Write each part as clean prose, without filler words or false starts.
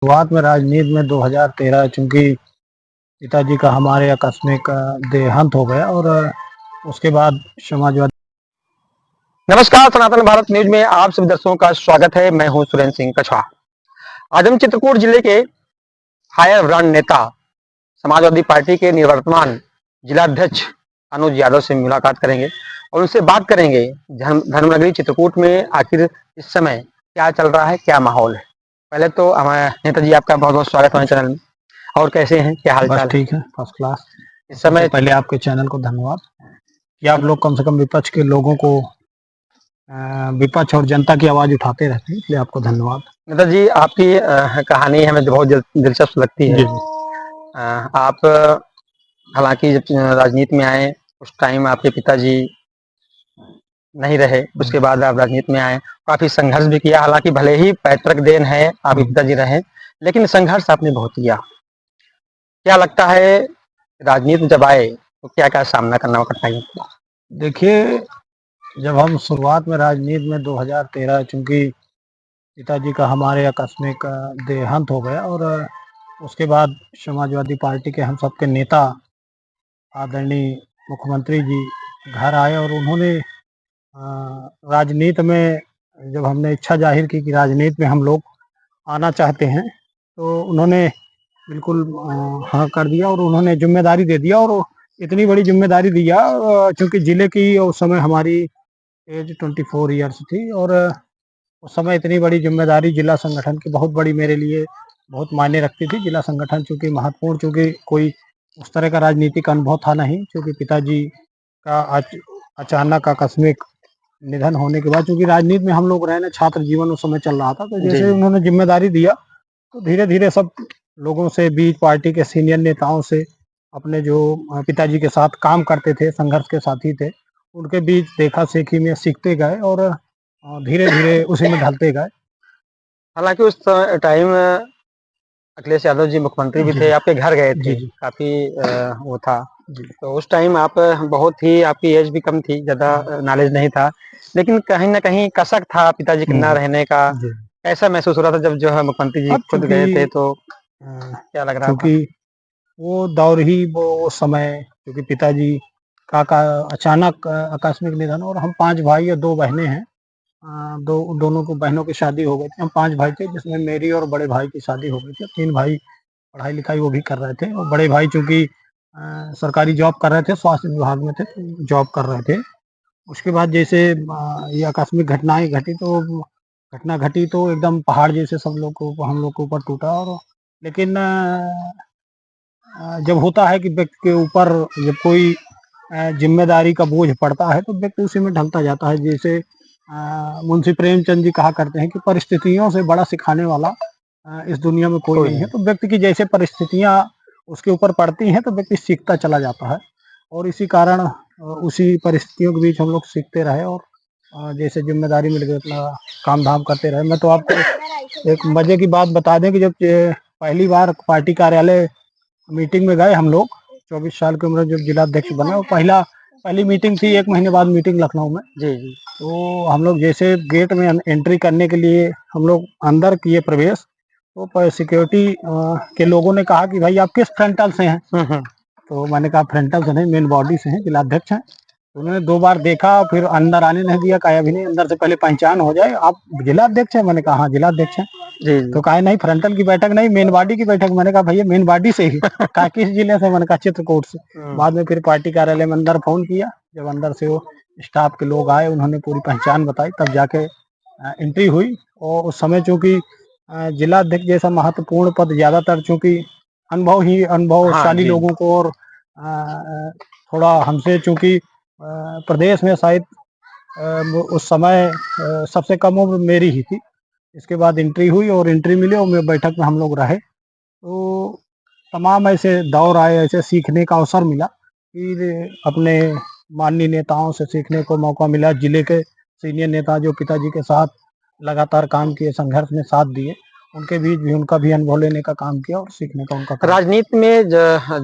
शुरुआत में राजनीति में 2013 चूँकि पिताजी का हमारे आकस्मिक देहांत हो गया और उसके बाद समाजवादी। नमस्कार, सनातन भारत न्यूज में आप सभी दर्शकों का स्वागत है। मैं हूं सुरेंद्र सिंह कछवा। आज हम चित्रकूट जिले के फायर ब्रांड नेता समाजवादी पार्टी के निवर्तमान जिलाध्यक्ष अनुज यादव से मुलाकात करेंगे और उनसे बात करेंगे धर्मनगरी चित्रकूट में आखिर इस समय क्या चल रहा है, क्या माहौल है। पहले तो हमारे नेताजी, आपका बहुत बहुत स्वागत हमारे चैनल में। और कैसे हैं, क्या हाल बस चाल है ठीक है, फर्स्ट क्लास। इस सबसे समय? पहले आपके चैनल को धन्यवाद कि आप लोग कम से कम विपक्ष के लोगों को विपक्ष और जनता की आवाज़ उठाते रहते हैं, इसलिए आपको धन्यवाद। नेताजी, आपकी कहानी हमें बहुत दिलचस्प लगती है। जी जी। आप हालांकि जब राजनीति में आए उस टाइम आपके पिताजी नहीं रहे, उसके बाद आप राजनीति में आए, काफी संघर्ष भी किया। हालांकि भले ही पैतृक देन है आपके पिताजी रहे, लेकिन संघर्ष आपने बहुत किया। क्या लगता है, राजनीति जब आए तो क्या क्या सामना करना पड़ता है? देखिए, जब हम शुरुआत में राजनीति में 2013 चूँकि पिताजी का हमारे आकस्मिक देहांत हो गया और उसके बाद समाजवादी पार्टी के हम सबके नेता आदरणीय मुख्यमंत्री जी घर आए और उन्होंने राजनीति में, जब हमने इच्छा जाहिर की कि राजनीति में हम लोग आना चाहते हैं, तो उन्होंने बिल्कुल हाँ कर दिया और उन्होंने जिम्मेदारी दे दिया। और इतनी बड़ी जिम्मेदारी दिया चूँकि ज़िले की उस समय हमारी एज 24 ईयर्स थी और उस समय इतनी बड़ी जिम्मेदारी जिला संगठन की बहुत बड़ी मेरे लिए बहुत मायने रखती थी। जिला संगठन चूँकि महत्वपूर्ण, चूँकि कोई उस तरह का राजनीतिक अनुभव था नहीं, क्योंकि पिताजी का अचानक आकस्मिक निधन होने के बाद, चूँकि राजनीति में हम लोग रहे ना, छात्र जीवन उस समय चल रहा था, तो जैसे उन्होंने जिम्मेदारी दिया तो धीरे-धीरे सब लोगों से, बीच पार्टी के सीनियर नेताओं से, अपने जो पिताजी के साथ काम करते थे, संघर्ष के साथी थे, उनके बीच देखा-सेखी में सीखते गए और धीरे-धीरे उसी में ढलते गए। हालांकि उस टाइम अखिलेश यादव जी मुख्यमंत्री भी जी, थे, आपके घर गए जी, थे, जी, काफी वो था। जी, तो उस टाइम आप बहुत ही, आपकी एज भी कम थी, ज्यादा नॉलेज नहीं था, लेकिन कहीं ना कहीं कसक था पिताजी के ना रहने का। जी। कैसा महसूस हो रहा था जब जो है मुख्यमंत्री जी अब खुद गए थे, चूँकि तो क्या लग रहा था? चूँकि वो दौर ही वो समय, क्योंकि पिताजी का अचानक आकस्मिक निधन, और हम 5 भाई और 2 बहनें हैं। दोनों को बहनों की शादी हो गई थी। हम 5 भाई थे, जिसमें मेरी और बड़े भाई की शादी हो गई थी। 3 भाई पढ़ाई-लिखाई वो भी कर रहे थे और बड़े भाई चूँकि सरकारी जॉब कर रहे थे, स्वास्थ्य विभाग में थे, तो जॉब कर रहे थे। उसके बाद जैसे ये आकस्मिक घटनाएँ घटी, तो घटना घटी तो एकदम पहाड़ जैसे सब लोग को, हम लोग के ऊपर टूटा। और लेकिन जब होता है कि व्यक्ति के ऊपर जब कोई ज़िम्मेदारी का बोझ पड़ता है, तो व्यक्ति उसी में ढलता जाता है। जैसे मुंशी प्रेमचंद जी कहा करते हैं कि परिस्थितियों से बड़ा सिखाने वाला इस दुनिया में कोई नहीं है। तो व्यक्ति की जैसे परिस्थितियाँ उसके ऊपर पड़ती हैं, तो व्यक्ति सीखता चला जाता है और इसी कारण उसी परिस्थितियों के बीच हम लोग सीखते रहे और जैसे ज़िम्मेदारी मिल गई अपना काम-धाम करते रहे। मैं तो आपको एक मज़े की बात बता दें कि जब पहली बार पार्टी कार्यालय मीटिंग में गए हम लोग, 24 साल की उम्र में जब जिलाध्यक्ष बने, और पहली मीटिंग थी, 1 महीने बाद मीटिंग लखनऊ में। जी जी। तो हम लोग जैसे गेट में एंट्री करने के लिए हम लोग अंदर किए प्रवेश, तो सिक्योरिटी के लोगों ने कहा कि भाई आप किस फ्रंटल से हैं? तो मैंने कहा फ्रंटल से नहीं, मेन बॉडी से हैं, जिलाध्यक्ष हैं। तो उन्होंने 2 बार देखा, फिर अंदर आने नहीं दिया, कहा अभी नहीं, अंदर से पहले पहचान हो जाए, आप जिलाध्यक्ष हैं? मैंने कहा हाँ, जिलाध्यक्ष हैं। जी जी। तो कहा नहीं, फ्रंटल की बैठक नहीं, मेन बॉडी की बैठक। मैंने कहा भैया मेन बॉडी से ही। कहा किस जिले से? मैंने कहा चित्रकूट से। बाद में फिर पार्टी कार्यालय में अंदर फ़ोन किया, जब अंदर से वो स्टाफ के लोग आए, उन्होंने पूरी पहचान बताई, तब जाके एंट्री हुई। और उस समय चूँकि जिला अध्यक्ष जैसा महत्वपूर्ण पद, ज़्यादातर चूँकि हाँ अनुभवशाली जी। लोगों को, और थोड़ा हमसे चूँकि प्रदेश में शायद उस समय सबसे कम उम्र मेरी ही थी। इसके बाद एंट्री हुई और एंट्री मिली और मैं बैठक में हम लोग रहे। तो तमाम ऐसे दौर आए, ऐसे सीखने का अवसर मिला कि अपने माननीय नेताओं से सीखने को मौका मिला। जिले के सीनियर नेता जो पिताजी के साथ लगातार काम किए, संघर्ष में साथ दिए, उनके बीच भी उनका भी अनुभव लेने का काम किया और सीखने का उनका काम। राजनीति में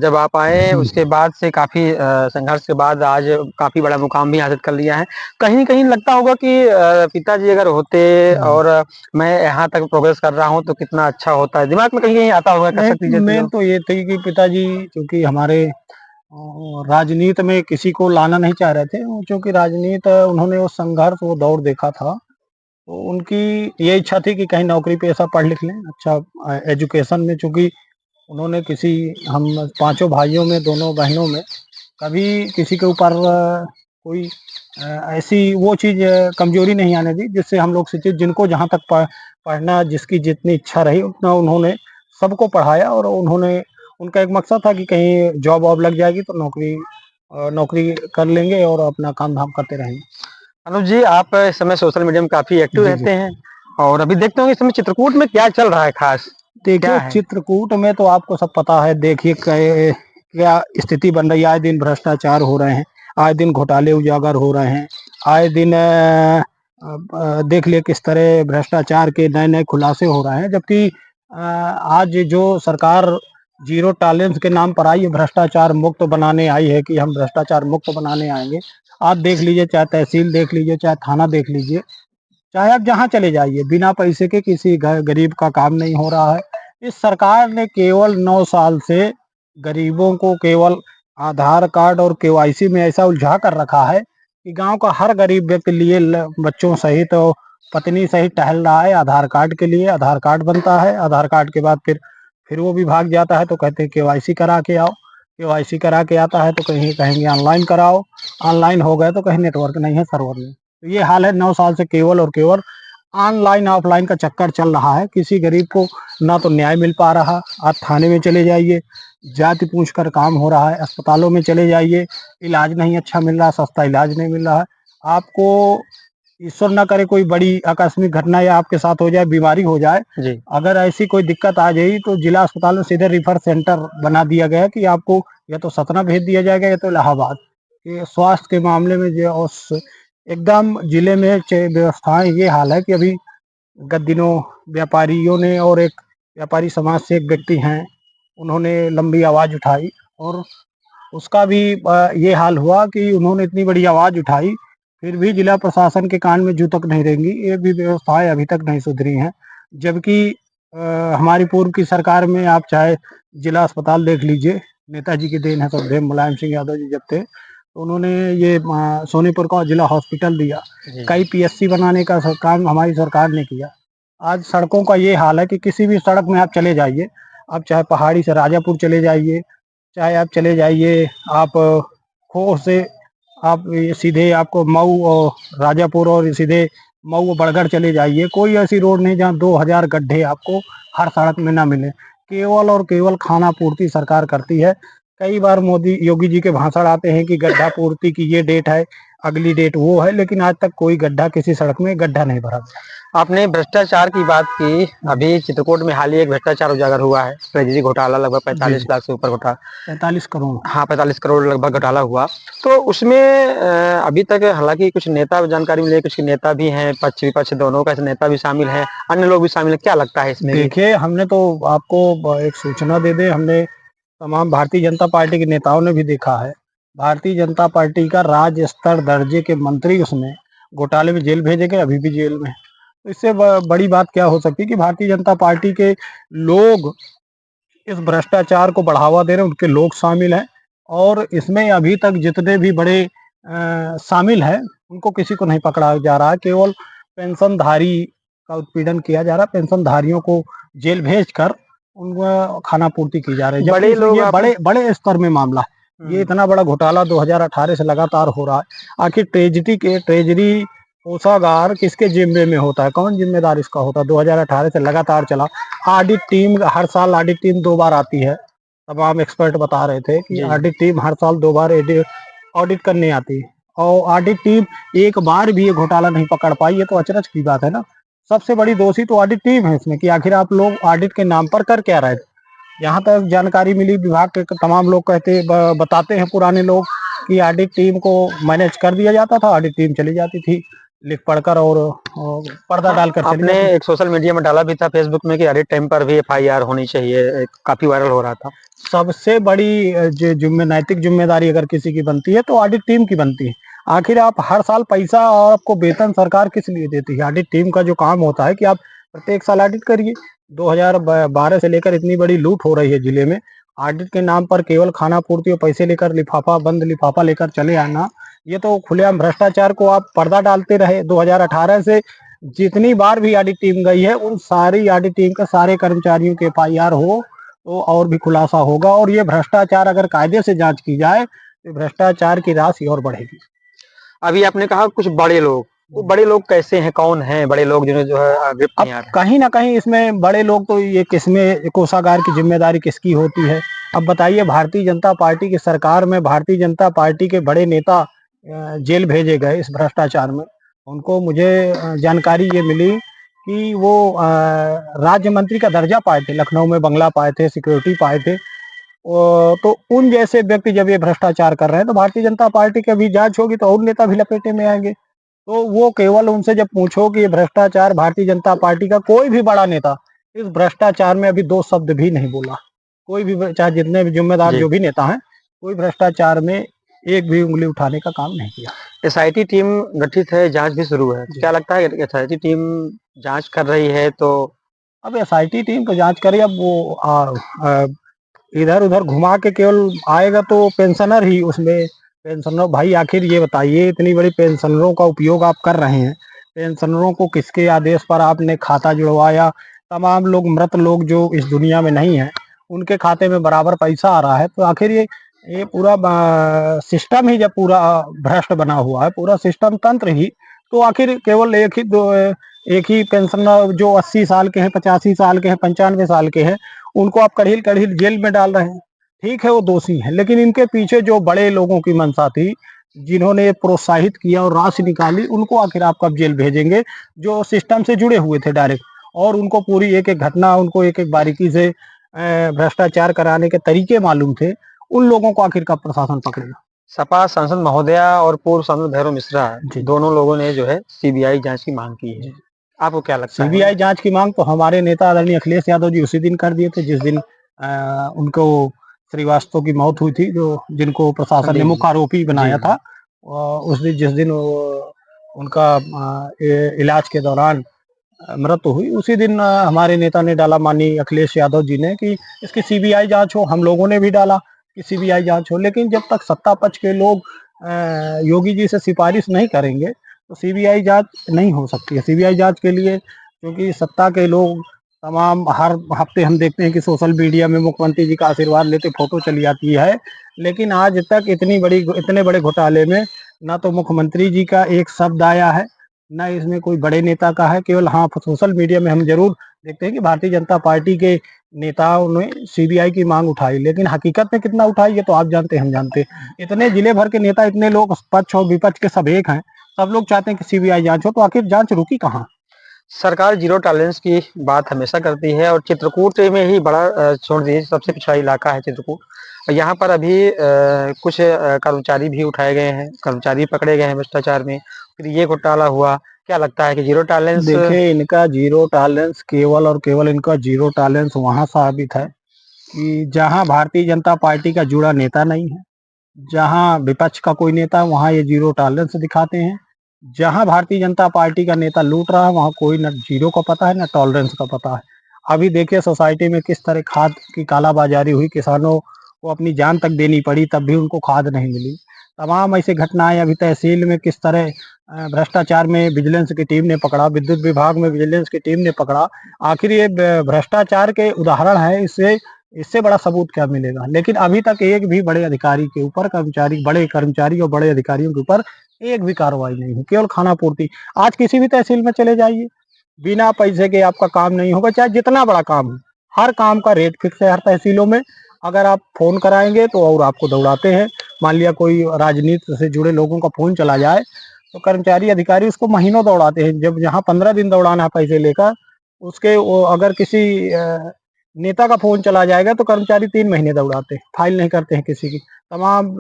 जब आप आए उसके बाद से काफी संघर्ष के बाद आज काफी बड़ा मुकाम भी हासिल कर लिया है। कहीं कहीं लगता होगा कि पिताजी अगर होते और मैं यहाँ तक प्रोग्रेस कर रहा हूँ तो कितना अच्छा होता है, दिमाग में कहीं कहीं आता होगा, कर सकती नहीं, जैसे मेन लोग। तो ये थी कि पिताजी चूंकि हमारे राजनीति में किसी को लाना नहीं चाह रहे थे, चूंकि राजनीति उन्होंने वो संघर्ष वो दौर देखा था, तो उनकी ये इच्छा थी कि कहीं नौकरी पेशा पढ़ लिख लें, अच्छा एजुकेशन में, चूंकि उन्होंने किसी, हम पांचों भाइयों में, दोनों बहनों में कभी किसी के ऊपर कोई ऐसी वो चीज़ कमजोरी नहीं आने दी जिससे हम लोग शिक्षित, जिनको जहाँ तक पढ़ना, जिसकी जितनी इच्छा रही उतना उन्होंने सबको पढ़ाया, और उन्होंने, उनका एक मकसद था कि कहीं जॉब वॉब लग जाएगी तो नौकरी कर लेंगे और अपना काम धाम करते रहेंगे। अनुज जी, आप इस समय सोशल मीडिया में काफी एक्टिव जी जी। रहते हैं और अभी देखते होंगे इस समय चित्रकूट में क्या चल रहा है खास, क्या देखिए, है? चित्रकूट में तो आपको सब पता है, देखिए क्या स्थिति बन रही है। आए दिन भ्रष्टाचार हो रहे हैं, आए दिन घोटाले उजागर हो रहे हैं, आए दिन देख लिए किस तरह भ्रष्टाचार के नए नए खुलासे हो रहे हैं, जबकि आज जो सरकार जीरो टॉलरेंस के नाम पर आई है, भ्रष्टाचार मुक्त बनाने आई है कि हम भ्रष्टाचार मुक्त बनाने आएंगे। आप देख लीजिए, चाहे तहसील देख लीजिए, चाहे थाना देख लीजिए, चाहे आप जहाँ चले जाइए, बिना पैसे के किसी गरीब का काम नहीं हो रहा है। इस सरकार ने केवल 9 साल से गरीबों को केवल आधार कार्ड और केवाईसी में ऐसा उलझा कर रखा है कि गांव का हर गरीब व्यक्ति लिए बच्चों सहित और पत्नी सहित टहल रहा है आधार कार्ड के लिए। आधार कार्ड बनता है, आधार कार्ड के बाद फिर वो भी भाग जाता है, तो कहते हैं केवाईसी करा के आओ। केवाईसी करा के आता है तो कहीं कहेंगे ऑनलाइन कराओ, ऑनलाइन हो गए तो कहीं नेटवर्क नहीं है, सर्वर नहीं। तो ये हाल है, 9 साल से केवल और केवल ऑनलाइन ऑफलाइन का चक्कर चल रहा है। किसी गरीब को ना तो न्याय मिल पा रहा। आप थाने में चले जाइए, जाति पूछ कर काम हो रहा है। अस्पतालों में चले जाइए, इलाज नहीं अच्छा मिल रहा, सस्ता इलाज नहीं मिल रहा है। आपको ईश्वर ना करे कोई बड़ी आकस्मिक घटना या आपके साथ हो जाए, बीमारी हो जाए, जी। अगर ऐसी कोई दिक्कत आ जाए तो जिला अस्पताल में सीधे रिफर सेंटर बना दिया गया है कि आपको या तो सतना भेज दिया जाएगा या तो इलाहाबाद। ये स्वास्थ्य के मामले में जो एकदम जिले में व्यवस्थाएं ये हाल है कि अभी गत दिनों व्यापारियों ने और एक व्यापारी समाज से एक व्यक्ति हैं, उन्होंने लंबी आवाज उठाई और उसका भी ये हाल हुआ कि उन्होंने इतनी बड़ी आवाज उठाई, फिर भी जिला प्रशासन के कान में जू तक नहीं रहेंगी। ये भी व्यवस्थाएं अभी तक नहीं सुधरी हैं, जबकि हमारी पूर्व की सरकार में आप चाहे जिला अस्पताल देख लीजिए, नेताजी की देन है सब, मुलायम सिंह यादव जी जब थे तो उन्होंने ये सोनीपुर का जिला हॉस्पिटल दिया। कई पीएससी बनाने का काम हमारी सरकार ने किया। आज सड़कों का ये हाल है कि किसी भी सड़क में आप चले जाइए, आप चाहे पहाड़ी से राजापुर चले जाइए, चाहे आप चले जाइए, आप खो से आप ये सीधे आपको मऊ और राजापुर और सीधे मऊ और बड़गढ़ चले जाइए, कोई ऐसी रोड नहीं जहाँ 2000 गड्ढे आपको हर सड़क में ना मिले। केवल और केवल खाना पूर्ति सरकार करती है। कई बार मोदी योगी जी के भाषण आते हैं कि गड्ढा पूर्ति की ये डेट है, अगली डेट वो है, लेकिन आज तक कोई गड्ढा किसी सड़क में गड्ढा नहीं भरा। आपने भ्रष्टाचार की बात की, अभी चित्रकूट में हाल ही एक भ्रष्टाचार उजागर हुआ है, ट्रेजरी घोटाला, लगभग जी 45 जी, लाख से ऊपर घोटाला। 45 करोड़। हाँ, 45 करोड़ लगभग घोटाला हुआ। तो उसमें अभी तक हालांकि कुछ नेता जानकारी मिली है, कुछ नेता भी हैं, पक्ष विपक्ष दोनों का नेता भी शामिल हैं, अन्य लोग भी शामिल हैं, क्या लगता है इसमें भी? देखिए, हमने तो आपको एक सूचना दे दे, हमने तमाम भारतीय जनता पार्टी के नेताओं ने भी देखा है। भारतीय जनता पार्टी का राज्य स्तर दर्जे के मंत्री उसमें घोटाले में जेल भेजे गए, अभी भी जेल में हैं। तो इससे बड़ी बात क्या हो सकती है कि भारतीय जनता पार्टी के लोग इस भ्रष्टाचार को बढ़ावा दे रहे हैं, उनके लोग शामिल हैं, और इसमें अभी तक जितने भी बड़े शामिल हैं उनको किसी को नहीं पकड़ा जा रहा है। केवल पेंशनधारी का उत्पीड़न किया जा रहा है, पेंशनधारियों को जेल भेजकर उनको खाना पूर्ति की जा रही है, जबकि बड़े लोग ये आप बड़े बड़े स्तर में मामला है। ये इतना बड़ा घोटाला 2018 से लगातार हो रहा है। आखिर ट्रेजरी कोषागार किसके जिम्मे में होता है, कौन जिम्मेदार इसका होता है? 2018 से लगातार चला। ऑडिट टीम हर साल, ऑडिट टीम 2 बार आती है। तमाम एक्सपर्ट बता रहे थे कि जी। ऑडिट टीम हर साल 2 बार ऑडिट करने आती है, और ऑडिट टीम एक बार भी ये घोटाला नहीं पकड़ पाई। ये तो अचरज की बात है ना। सबसे बड़ी दोषी तो ऑडिट टीम है इसमें, कि आखिर आप लोग ऑडिट के नाम पर कर क्या रहे थे? यहाँ तक जानकारी मिली, विभाग के तमाम लोग बताते हैं पुराने लोग कि ऑडिट टीम को मैनेज कर दिया जाता था, ऑडिट टीम चली जाती थी। लिख पढ़कर और पर्दा डालकर चली आपने जाती। एक सोशल मीडिया में डाला भी था फेसबुक में कि ऑडिट टाइम पर भी एफआईआर होनी चाहिए, काफी वायरल हो रहा था। सबसे बड़ी जो नैतिक जिम्मेदारी अगर किसी की बनती है तो ऑडिट टीम की बनती है। आखिर आप हर साल पैसा और आपको वेतन सरकार किस लिए देती है? ऑडिट टीम का जो काम होता है कि आप प्रत्येक साल ऑडिट करिए। 2012 से लेकर इतनी बड़ी लूट हो रही है जिले में, ऑडिट के नाम पर केवल खाना पूर्ति और पैसे लेकर लिफाफा बंद लिफाफा लेकर चले आना, ये तो खुलेआम भ्रष्टाचार को आप पर्दा डालते रहे। 2018 से जितनी बार भी ऑडिट टीम गई है उन सारी ऑडिट टीम के सारे कर्मचारियों के एफआईआर हो तो और भी खुलासा होगा, और ये भ्रष्टाचार अगर कायदे से जांच की जाए तो भ्रष्टाचार की राशि और बढ़ेगी। अभी आपने कहा कुछ बड़े लोग, वो बड़े लोग कैसे हैं, कौन हैं बड़े लोग जिन्हें जो है गिरफ्त अब नहीं आ रहे हैं? कहीं ना कहीं इसमें बड़े लोग तो ये किसमें कोषागार की जिम्मेदारी किसकी होती है? अब बताइए, भारतीय जनता पार्टी की सरकार में भारतीय जनता पार्टी के बड़े नेता जेल भेजे गए इस भ्रष्टाचार में। उनको मुझे जानकारी ये मिली कि वो राज्य मंत्री का दर्जा पाए थे, लखनऊ में बंगला पाए थे, सिक्योरिटी पाए थे। तो उन जैसे व्यक्ति जब ये भ्रष्टाचार कर रहे हैं तो भारतीय जनता पार्टी की अभी जांच होगी तो और नेता भी लपेटे में आएंगे। तो वो केवल उनसे जब पूछो कि ये भ्रष्टाचार, भारतीय जनता पार्टी का कोई भी बड़ा नेता इस भ्रष्टाचार में अभी दो शब्द भी नहीं बोला। कोई भी, चाहे जितने भी जिम्मेदार जी। जो भी नेता हैं, कोई भ्रष्टाचार में एक भी उंगली उठाने का काम नहीं किया। एसआईटी टीम गठित है, जांच भी शुरू है, जी। क्या लगता है एसआईटी टीम जांच कर रही है तो? अब एसआईटी टीम तो जांच करे, अब वो इधर उधर घुमा के केवल आएगा तो पेंशनर ही उसमें। पेंशनर भाई, आखिर ये बताइए, इतनी बड़ी पेंशनरों का उपयोग आप कर रहे हैं, पेंशनरों को किसके आदेश पर आपने खाता जुड़वाया? तमाम लोग, मृत लोग जो इस दुनिया में नहीं है, उनके खाते में बराबर पैसा आ रहा है। तो आखिर ये पूरा सिस्टम ही जब पूरा भ्रष्ट बना हुआ है, पूरा सिस्टम तंत्र ही, तो आखिर केवल एक ही पेंशनर जो 80 साल के हैं, 85 साल के हैं, 95 साल के हैं, उनको आप कड़ील कड़ील जेल में डाल रहे हैं। ठीक है, वो दोषी हैं, लेकिन इनके पीछे जो बड़े लोगों की मंशा थी, जिन्होंने प्रोत्साहित किया और राशि निकाली, उनको आखिर आप कब जेल भेजेंगे? जो सिस्टम से जुड़े हुए थे डायरेक्ट, और उनको पूरी एक एक घटना, उनको एक एक बारीकी से भ्रष्टाचार कराने के तरीके मालूम थे, उन लोगों को आखिर कब प्रशासन पकड़ेगा? सपा सांसद महोदया और पूर्व सांसद भैरव मिश्रा, जी। दोनों लोगों ने जो है सीबीआई जांच की मांग की है, जी। आपको क्या लगता है? सीबीआई जांच की मांग तो हमारे नेता आदरणीय अखिलेश यादव जी उसी दिन कर दिए थे जिस दिन उनको श्रीवास्तव की मौत हुई थी, जो जिनको प्रशासन ने जी, मुख्य आरोपी जी, बनाया था। उस दिन, जिस दिन उनका इलाज के दौरान मृत्यु हुई, उसी दिन हमारे नेता ने डाला, माननीय अखिलेश यादव जी ने, कि इसकी सीबीआई जांच हो। हम लोगों ने भी डाला कि सीबीआई जांच हो, लेकिन जब तक सत्ता पक्ष के लोग योगी जी से सिफारिश नहीं करेंगे तो सीबीआई जांच नहीं हो सकती है। सीबीआई जांच के लिए, क्योंकि सत्ता के लोग तमाम, हर हफ्ते हम देखते हैं कि सोशल मीडिया में मुख्यमंत्री जी का आशीर्वाद लेते फोटो चली आती है, लेकिन आज तक इतने बड़े घोटाले में ना तो मुख्यमंत्री जी का एक शब्द आया है, ना इसमें कोई बड़े नेता का है। केवल हाँ, सोशल मीडिया में हम जरूर देखते हैं कि भारतीय जनता पार्टी के नेताओं ने सीबीआई की मांग उठाई, लेकिन हकीकत में कितना उठाई ये तो आप जानते हैं, हम जानते हैं। इतने जिले भर के नेता, इतने लोग, पक्ष और विपक्ष के सब एक हैं, सब लोग चाहते हैं कि सीबीआई जांच हो, तो आखिर जांच रुकी कहाँ? सरकार जीरो टॉलरेंस की बात हमेशा करती है और चित्रकूट में ही बड़ा छोड़ दीजिए, सबसे पिछड़ा इलाका है चित्रकूट। यहाँ पर अभी कुछ कर्मचारी भी उठाए गए हैं, कर्मचारी पकड़े गए हैं भ्रष्टाचार में, फिर ये घोटाला हुआ। क्या लगता है कि जीरो टॉलरेंस? देखिए, इनका जीरो टॉलरेंस केवल और केवल, इनका जीरो टॉलरेंस वहां साबित है कि जहां भारतीय जनता पार्टी का जुड़ा नेता नहीं है, जहां विपक्ष का कोई नेता, वहां ये जीरो टॉलरेंस दिखाते हैं। जहां भारतीय जनता पार्टी का नेता लूट रहा है, वहां कोई न जीरो का पता है, न टॉलरेंस का पता है। अभी देखिए सोसाइटी में किस तरह खाद की कालाबाजारी हुई, किसानों को अपनी जान तक देनी पड़ी, तब भी उनको खाद नहीं मिली। तमाम ऐसी घटनाएं, अभी तहसील में किस तरह भ्रष्टाचार में विजिलेंस की टीम ने पकड़ा, विद्युत विभाग में विजिलेंस की टीम ने पकड़ा। आखिर ये भ्रष्टाचार के उदाहरण है, इससे इससे बड़ा सबूत क्या मिलेगा? लेकिन अभी तक एक भी बड़े अधिकारी के ऊपर, बड़े कर्मचारी और बड़े अधिकारियों के ऊपर एक भी कार्रवाई नहीं हुई, केवल खाना पूर्ति। आज किसी भी तहसील में चले जाइए, बिना पैसे के आपका काम नहीं होगा, चाहे जितना बड़ा काम हो। हर काम का रेट फिक्स है हर तहसीलों में। अगर आप फोन कराएंगे तो और आपको दौड़ाते हैं। मान लिया कोई राजनीति से जुड़े लोगों का फोन चला जाए तो कर्मचारी अधिकारी उसको महीनों दौड़ाते हैं। जब जहाँ 15 दिन दौड़ाना है पैसे लेकर, उसके वो अगर किसी नेता का फोन चला जाएगा तो कर्मचारी 3 महीने दौड़ाते हैं, फाइल नहीं करते हैं किसी की। तमाम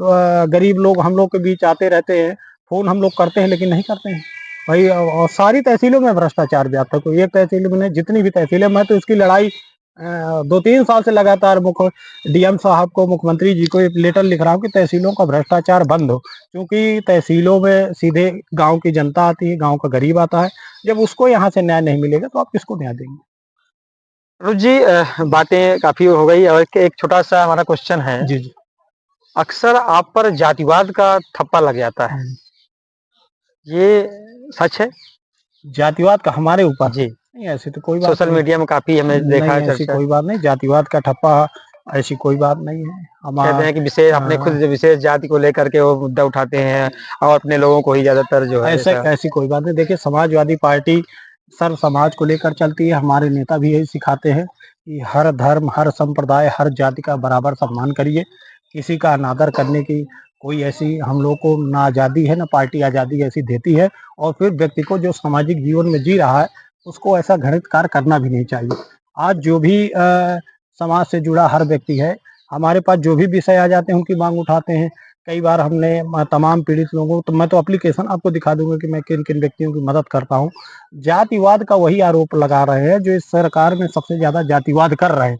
गरीब लोग हम लोग के बीच आते रहते हैं, फोन हम लोग करते हैं लेकिन नहीं करते हैं। भाई और सारी तहसीलों में भ्रष्टाचार व्याप्त है, कोई एक तहसील में नहीं, जितनी भी तहसीलें, मैं तो इसकी लड़ाई 2-3 साल से लगातार मुख्य डीएम साहब को, मुख्यमंत्री जी को एक लेटर लिख रहा हूँ कि तहसीलों का भ्रष्टाचार बंद हो, क्योंकि तहसीलों में सीधे गांव की जनता आती है, गांव का गरीब आता है, जब उसको यहाँ से न्याय नहीं मिलेगा तो आप किसको न्याय देंगे। अनुज जी, बातें काफी हो गई और एक छोटा सा हमारा क्वेश्चन है। जी जी। अक्सर आप पर जातिवाद का ठप्पा लग जाता है, ये सच है? जातिवाद का हमारे ऊपर जी। नहीं, ऐसी तो कोई बात सोशल नहीं। मीडिया में काफी हमने देखा नहीं, है ऐसी चर्चा। कोई बात नहीं, जातिवाद का ठप्पा ऐसी कोई बात नहीं है। कहते हैं कि विशेष अपने खुद विशेष जाति को लेकर के वो मुद्दा उठाते हैं और अपने लोगों को ही ज्यादातर जो है ऐसे ऐसा। ऐसी कोई बात नहीं। देखिए, समाजवादी पार्टी सर्व समाज को लेकर चलती है, हमारे नेता भी यही सिखाते हैं कि हर धर्म, हर संप्रदाय, हर जाति का बराबर सम्मान करिए, किसी का अनादर करने की कोई ऐसी हम लोग को ना आज़ादी है, ना पार्टी आज़ादी ऐसी देती है। और फिर व्यक्ति को जो सामाजिक जीवन में जी रहा है, उसको ऐसा घृणित कार्य करना भी नहीं चाहिए। आज जो भी समाज से जुड़ा हर व्यक्ति है, हमारे पास जो भी विषय आ जाते हैं उनकी मांग उठाते हैं। कई बार हमने तमाम पीड़ित लोगों, तो मैं तो एप्लीकेशन आपको दिखा दूंगा कि मैं किन किन व्यक्तियों की मदद करता हूँ। जातिवाद का वही आरोप लगा रहे हैं जो इस सरकार में सबसे ज्यादा जातिवाद कर रहे हैं।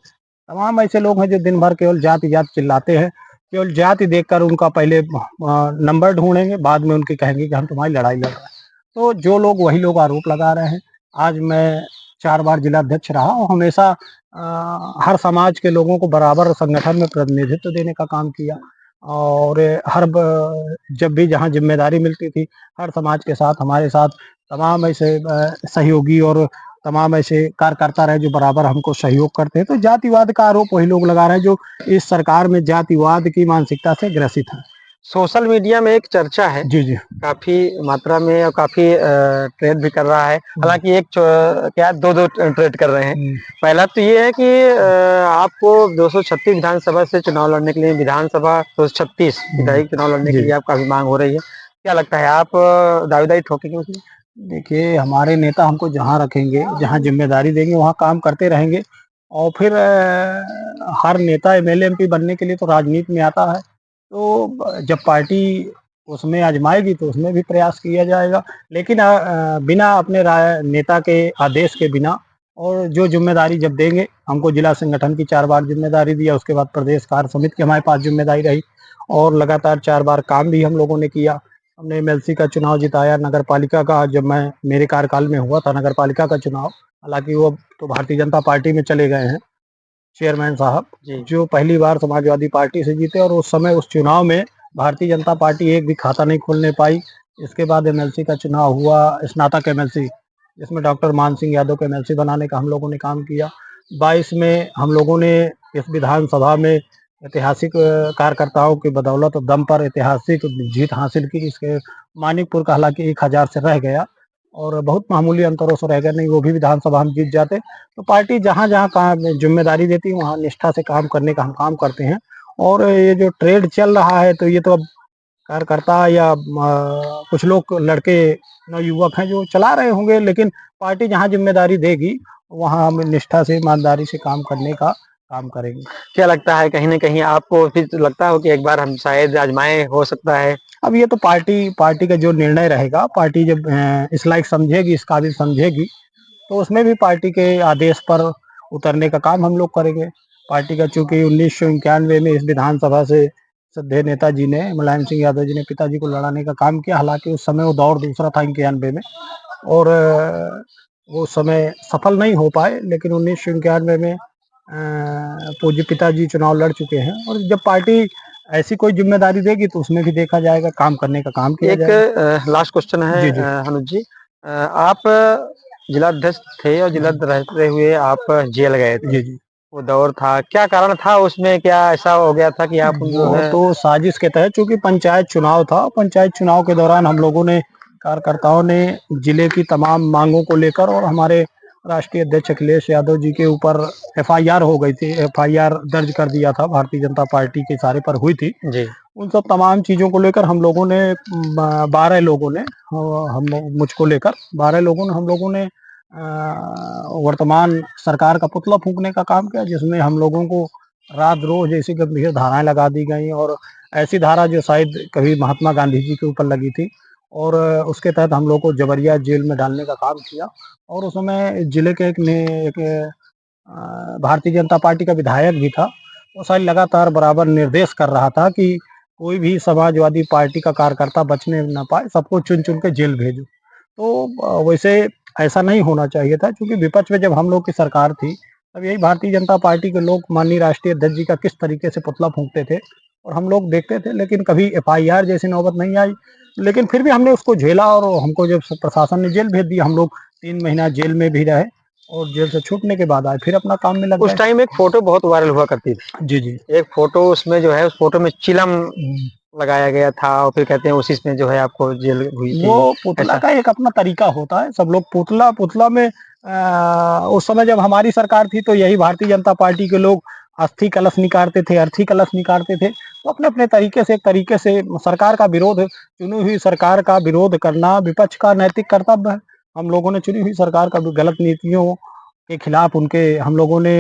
तमाम ऐसे लोग हैं जो दिन भर केवल जाति जाति चिल्लाते हैं, केवल जाति देखकर उनका पहले नंबर ढूंढेंगे, बाद में उनके कहेंगे कि हम तुम्हारी लड़ाई लड़ रहे हैं। तो जो लोग वही लोग आरोप लगा रहे हैं। आज मैं 4 बार जिला अध्यक्ष रहा और हमेशा हर समाज के लोगों को बराबर संगठन में प्रतिनिधित्व देने का काम किया। और जब भी जहाँ जिम्मेदारी मिलती थी, हर समाज के साथ, हमारे साथ तमाम ऐसे सहयोगी और तमाम ऐसे कार्यकर्ता रहे जो बराबर हमको सहयोग करते हैं। तो जातिवाद का आरोप वही लोग लगा रहे हैं जो इस सरकार में जातिवाद की मानसिकता से ग्रसित है। सोशल मीडिया में एक चर्चा है, जी जी। काफी मात्रा में और काफी ट्रेड भी कर रहा है। हालांकि एक क्या दो ट्रेड कर रहे हैं। पहला तो ये है कि आपको 236 विधानसभा से चुनाव लड़ने के लिए, विधानसभा 236 विधायक चुनाव लड़ने के लिए आपका काफी मांग हो रही है। क्या लगता है, आप दावेदारी ठोकेंगे उसमें? देखिए, हमारे नेता हमको जहाँ रखेंगे, जहाँ जिम्मेदारी देंगे, वहाँ काम करते रहेंगे। और फिर हर नेता एमएलए एमपी बनने के लिए तो राजनीति में आता है, तो जब पार्टी उसमें आजमाएगी तो उसमें भी प्रयास किया जाएगा। लेकिन बिना अपने नेता के आदेश के बिना, और जो जिम्मेदारी जब देंगे, हमको जिला संगठन की 4 बार जिम्मेदारी दिया, उसके बाद प्रदेश कार्य समिति की हमारे पास जिम्मेदारी रही और लगातार 4 बार काम भी हम लोगों ने किया। हमने एमएलसी का चुनाव जिताया, नगर पालिका का जब मैं मेरे कार्यकाल में हुआ था नगर पालिका का चुनाव, हालांकि वो तो भारतीय जनता पार्टी में चले गए हैं चेयरमैन साहब, जो पहली बार समाजवादी पार्टी से जीते। और उस समय उस चुनाव में भारतीय जनता पार्टी एक भी खाता नहीं खोलने पाई। इसके बाद एमएलसी का चुनाव हुआ, स्नातक एमएलसी, जिसमें डॉक्टर मान सिंह यादव को एमएलसी बनाने का हम लोगों ने काम किया। 22 में हम लोगों ने इस विधानसभा में ऐतिहासिक कार्यकर्ताओं की बदौलत और दम पर ऐतिहासिक जीत हासिल की। इसके मानिकपुर का हालांकि 1000 से रह गया और बहुत मामूली अंतरों से रह गया, नहीं वो भी विधानसभा हम जीत जाते। तो पार्टी जहाँ जहाँ काम जिम्मेदारी देती है वहाँ निष्ठा से काम करने का हम काम करते हैं। और ये जो ट्रेड चल रहा है, तो ये तो अब कार्यकर्ता या कुछ लोग लड़के नवयुवक हैं जो चला रहे होंगे, लेकिन पार्टी जहाँ जिम्मेदारी देगी वहाँ हम निष्ठा से ईमानदारी से काम करने का काम करेंगे। क्या लगता है, कहीं ना कहीं आपको फिर लगता हो कि एक बार हम शायद आजमाए, हो सकता है? अब ये तो पार्टी का जो निर्णय रहेगा, पार्टी जब इस लायक समझेगी, इस काबिल समझेगी, तो उसमें भी पार्टी के आदेश पर उतरने का काम हम लोग करेंगे। पार्टी का चूंकि 1991 में इस विधानसभा से श्रद्धेय नेताजी ने, मुलायम सिंह यादव जी ने पिताजी को लड़ाने का काम किया। हालांकि उस समय वो दौर दूसरा था 91 में, और वो समय सफल नहीं हो पाए। लेकिन 1991 में पूज्य पिताजी चुनाव लड़ चुके हैं, और जब पार्टी ऐसी कोई जिम्मेदारी देगी तो उसमें भी देखा जाएगा, काम करने का काम किया जाएगा। एक लास्ट क्वेश्चन है जी जी। अनुज जी, आप जिलाध्यक्ष थे और जिला रहते हुए आप जेल गए थे। जी जी। वो दौर था, क्या कारण था उसमें, क्या ऐसा हो गया था कि आप जो वो है? तो साजिश के तहत, चूंकि पंचायत चुनाव था, पंचायत चुनाव के दौरान हम लोगों ने, कार्यकर्ताओं ने जिले की तमाम मांगों को लेकर, और हमारे राष्ट्रीय अध्यक्ष अखिलेश यादव जी के ऊपर एफआईआर हो गई थी, एफआईआर दर्ज कर दिया था, भारतीय जनता पार्टी के इशारे पर हुई थी। जी। उन सब तमाम चीज़ों को लेकर हम लोगों ने 12 लोगों ने, हम मुझको लेकर 12 लोगों ने, हम लोगों ने वर्तमान सरकार का पुतला फूंकने का काम किया, जिसमें हम लोगों को रात रोज ऐसी गंभीर धाराएं लगा दी गई, और ऐसी धारा जो शायद कभी महात्मा गांधी जी के ऊपर लगी थी, और उसके तहत हम लोग को जबरिया जेल में डालने का काम किया। और उस समय जिले के एक भारतीय जनता पार्टी का विधायक भी था। वो शायद लगातार बराबर निर्देश कर रहा था कि कोई भी समाजवादी पार्टी का कार्यकर्ता बचने ना पाए, सबको चुन चुन के जेल भेजो। तो वैसे ऐसा नहीं होना चाहिए था, क्योंकि विपक्ष में जब हम लोग की सरकार थी, तब यही भारतीय जनता पार्टी के लोग माननीय राष्ट्रीय अध्यक्ष जी का किस तरीके से पुतला फूंकते थे और हम लोग देखते थे, लेकिन कभी एफआईआर जैसी नौबत नहीं आई। लेकिन फिर भी हमने उसको झेला और हमको जब प्रशासन ने जेल भेज दिया, हम लोग 3 महीना जेल में भी रहे और जेल से छूटने के बाद आए, फिर अपना काम में लग उस गए। टाइम एक फोटो बहुत वायरल हुआ करती थी, जी, जी। एक फोटो उसमें जो है उस फोटो में चिलम लगाया गया था और फिर कहते हैं उसी में जो है आपको जेल हुई वो थी, पुतला ऐसा। का एक अपना तरीका होता है, सब लोग पुतला पुतला में उस समय जब हमारी सरकार थी तो यही भारतीय जनता पार्टी के लोग अस्थि कलश निकालते थे, अर्थी कलश निकालते थे। तो अपने-अपने तरीके से, एक तरीके से सरकार का विरोध, चुनी हुई सरकार का विरोध करना विपक्ष का नैतिक कर्तव्य है। हम लोगों ने चुनी हुई सरकार का गलत नीतियों के खिलाफ उनके हम लोगों ने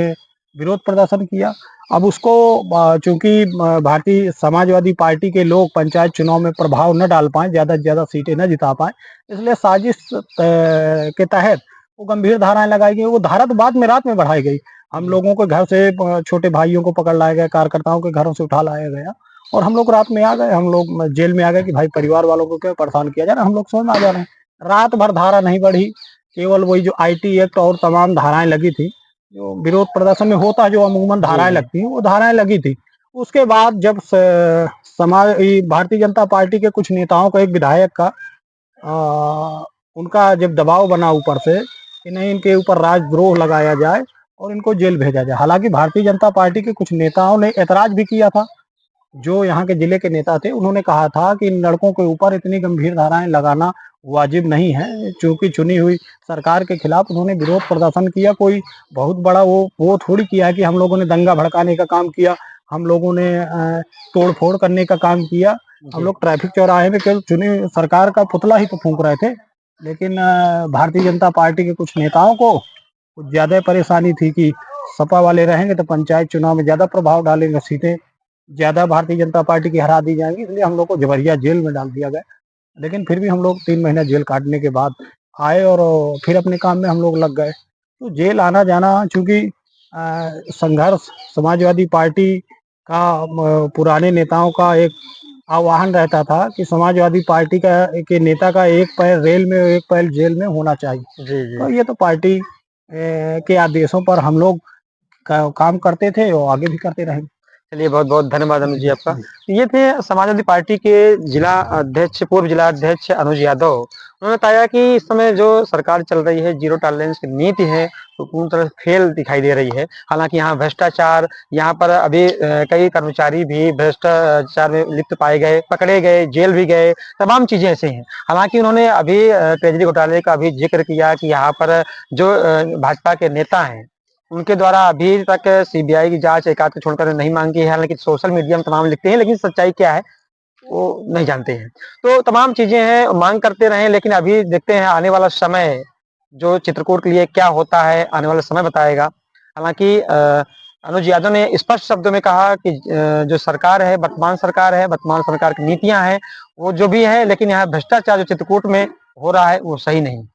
विरोध प्रदर्शन किया। अब उसको चूँकि भारतीय समाजवादी पार्टी के लोग पंचायत चुनाव में प्रभाव न डाल पाएँ, ज़्यादा से ज़्यादा सीटें न जिता पाएँ, इसलिए साजिश के तहत वो गंभीर धाराएँ लगाई गई। वो धारा तो बाद में रात में बढ़ाई गई। हम लोगों के घर से छोटे भाइयों को पकड़ लाया गया, कार्यकर्ताओं के घरों से उठा लाया गया और हम लोग रात में आ गए, हम लोग जेल में आ गए कि भाई परिवार वालों को क्यों परेशान किया जा रहा है, हम लोग समझ में आ जा रहे हैं। रात भर धारा नहीं बढ़ी, केवल वही जो आईटी एक्ट और तमाम धाराएँ लगी थी, जो विरोध प्रदर्शन में होता है, जो अमूमन जी, धाराएँ जी। लगती हैं, वो धाराएँ लगी थी। उसके बाद जब भारतीय जनता पार्टी के कुछ नेताओं का, एक विधायक का उनका जब दबाव बना ऊपर से कि नहीं, इनके ऊपर राजद्रोह लगाया जाए और इनको जेल भेजा जाए। हालाँकि भारतीय जनता पार्टी के कुछ नेताओं ने ऐतराज़ भी किया था। जो यहाँ के जिले के नेता थे, उन्होंने कहा था कि इन लड़कों के ऊपर इतनी गंभीर धाराएँ लगाना वाजिब नहीं है। चूँकि चुनी हुई सरकार के खिलाफ उन्होंने विरोध प्रदर्शन किया, कोई बहुत बड़ा वो थोड़ी किया है कि हम लोगों ने दंगा भड़काने का काम किया, हम लोगों ने तोड़-फोड़ करने का काम किया। हम जी। लोग ट्रैफिक चौराहे में केवल चुनी हुई सरकार का पुतला ही तो फूँक रहे थे। लेकिन भारतीय जनता पार्टी के कुछ नेताओं को कुछ ज़्यादा परेशानी थी कि सपा वाले रहेंगे तो पंचायत चुनाव में ज़्यादा प्रभाव डालेंगे, सीटें ज़्यादा भारतीय जनता पार्टी की हरा दी जाएँगी, इसलिए हम लोग को जबरिया जेल में डाल दिया गया। लेकिन फिर भी हम लोग 3 महीना जेल काटने के बाद आए और फिर अपने काम में हम लोग लग गए। तो जेल आना-जाना, चूँकि संघर्ष समाजवादी पार्टी का पुराने नेताओं का एक आह्वान रहता था कि समाजवादी पार्टी के नेता का एक पैर रेल में और एक पैर जेल में होना चाहिए। जी, जी। तो ये तो पार्टी के आदेशों पर हम लोग काम करते थे और आगे भी करते रहेंगे। चलिए बहुत-बहुत धन्यवाद अनुज जी जी, आपका। जी। ये थे समाजवादी पार्टी के जिला अध्यक्ष, पूर्व जिला अध्यक्ष अनुज यादव। उन्होंने बताया कि इस समय जो सरकार चल रही है, ज़ीरो टॉलरेंस की नीति है, वो पूर्ण तरह से फेल दिखाई दे रही है। हालाँकि यहाँ भ्रष्टाचार, यहाँ पर अभी कई कर्मचारी भी भ्रष्टाचार में लिप्त पाए गए, पकड़े गए, जेल भी गए, तमाम चीज़ें ऐसी हैं। हालाँकि उन्होंने अभी ट्रेज़री घोटाले का भी ज़िक्र किया कि यहाँ पर जो भाजपा के नेता हैं, उनके द्वारा अभी तक सीबीआई की जांच एक आध को छोड़कर नहीं मांगी है। हालांकि सोशल मीडिया में तमाम लिखते हैं, लेकिन सच्चाई क्या है वो नहीं जानते हैं। तो तमाम चीजें हैं, मांग करते रहे, लेकिन अभी देखते हैं आने वाला समय जो चित्रकूट के लिए क्या होता है, आने वाला समय बताएगा। हालांकि अनुज यादव ने स्पष्ट शब्दों में कहा कि जो सरकार है, वर्तमान सरकार की नीतियां हैं, वो जो भी है, लेकिन यहाँ भ्रष्टाचार जो चित्रकूट में हो रहा है वो सही नहीं।